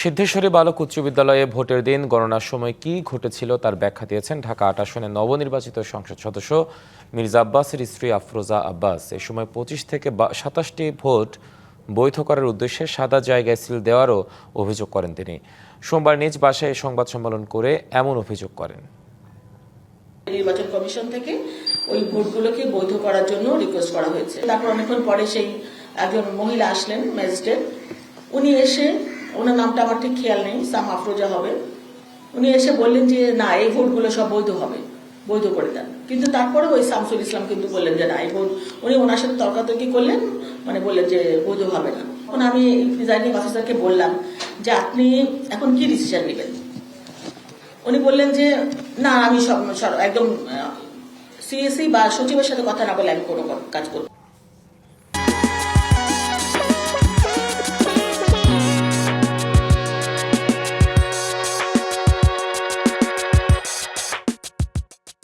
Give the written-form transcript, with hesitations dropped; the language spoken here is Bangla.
সিদ্ধেশ্বরী বালক উচ্চ বিদ্যালয়ে ভোটের দিন গণনার সময় কি ঘটেছিল তার ব্যাখ্যা দিয়েছেন ঢাকা ৮ আসনের নবনির্বাচিত সংসদ সদস্য মির্জা আব্বাসের স্ত্রী আফরোজা আব্বাস। এ সময় ২৫ থেকে ২৭টি ভোট বৈধ করার উদ্দেশ্যে সাদা জায়গায় সিল দেওয়ারও অভিযোগ করেন তিনি। সোমবার নিজ বাসায় সংবাদ সম্মেলন করে এমন অভিযোগ করেন। নির্বাচন কমিশন থেকে ওই ভোটগুলোকে বৈধ করার জন্য রিকোয়েস্ট করা হয়েছে। তারপর অনেকক্ষণ পরে সেই একজন মহিলা আসলেন, ম্যাজিস্ট্রেট। উনি এসে, ওনার নামটা আমার ঠিক খেয়াল নেই, সাম আফরোজা হবে, উনি এসে বললেন যে না, এই ভোটগুলো সব বৈধ হবে, বৈধ করে দেন। কিন্তু তারপরে ওই শামসুল ইসলাম কিন্তু বললেন যে না, এই ভোট, উনি ওনার সাথে তর্কাতর্কি করলেন, মানে বললেন যে বৈধ হবে না। এখন আমি প্রিজাইডিং অফিসারকে বললাম যে আপনি এখন কি ডিসিশন নেবেন। উনি বললেন যে না, আমি একদম সিএসি বা সচিবের সাথে কথা না বলে আমি কোনো কাজ করব।